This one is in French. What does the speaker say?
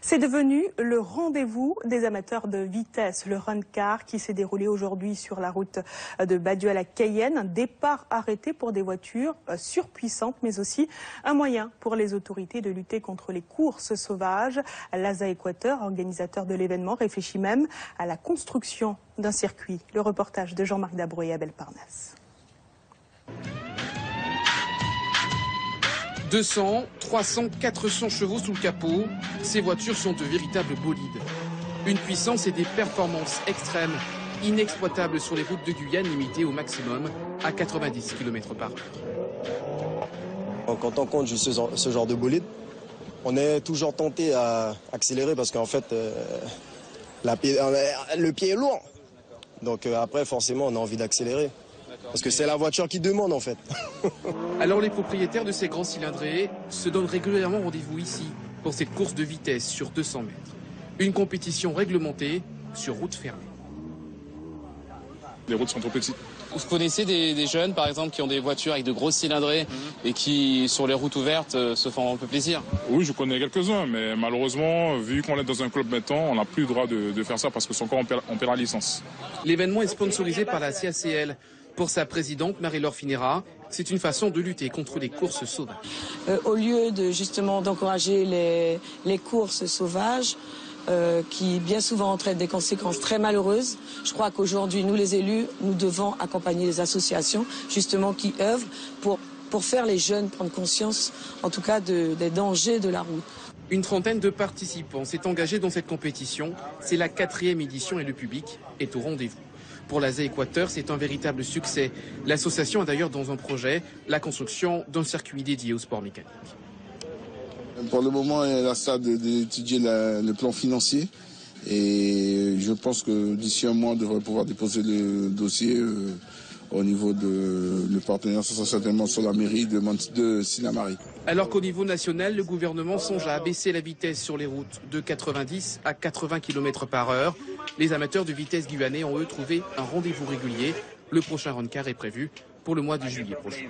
C'est devenu le rendez-vous des amateurs de vitesse, le Run Car qui s'est déroulé aujourd'hui sur la route de Badieux à la Cayenne. Un départ arrêté pour des voitures surpuissantes, mais aussi un moyen pour les autorités de lutter contre les courses sauvages. L'ASA Équateur, organisateur de l'événement, réfléchit même à la construction d'un circuit. Le reportage de Jean-Marc Dabro et Abel Parnasse. 200, 300, 400 chevaux sous le capot, ces voitures sont de véritables bolides. Une puissance et des performances extrêmes, inexploitables sur les routes de Guyane, limitées au maximum à 90 km/h. Quand on conduit ce genre de bolide, on est toujours tenté à accélérer parce qu'en fait, le pied est lourd. Donc après, forcément, on a envie d'accélérer. Parce que c'est la voiture qui demande en fait. Alors les propriétaires de ces grands cylindrés se donnent régulièrement rendez-vous ici pour cette course de vitesse sur 200 mètres. Une compétition réglementée sur route fermée. Les routes sont trop petites. Vous connaissez des jeunes par exemple qui ont des voitures avec de grosses cylindrées et qui sur les routes ouvertes se font un peu plaisir? Oui, je connais quelques-uns, mais malheureusement, vu qu'on est dans un club maintenant, on n'a plus le droit de faire ça parce que son corps on perd la licence. L'événement est sponsorisé par la CACL. Pour sa présidente, Marie-Laure Finera, c'est une façon de lutter contre les courses sauvages. Au lieu de justement d'encourager les courses sauvages, qui bien souvent entraînent des conséquences très malheureuses, je crois qu'aujourd'hui, nous les élus, nous devons accompagner les associations justement qui œuvrent pour faire les jeunes prendre conscience, en tout cas, des dangers de la route. Une trentaine de participants s'est engagée dans cette compétition. C'est la 4e édition et le public est au rendez-vous. Pour l'ASA Équateur, c'est un véritable succès. L'association a d'ailleurs dans un projet la construction d'un circuit dédié au sport mécanique. Pour le moment, elle a ça d'étudier le plan financier. Et je pense que d'ici un mois, on devrait pouvoir déposer le dossier au niveau de le partenaire, ce sera certainement sur la mairie de Sinamari. Alors qu'au niveau national, le gouvernement songe à abaisser la vitesse sur les routes de 90 à 80 km/h. Les amateurs de vitesse guyanais ont eux trouvé un rendez-vous régulier. Le prochain Run Car est prévu pour le mois de juillet prochain.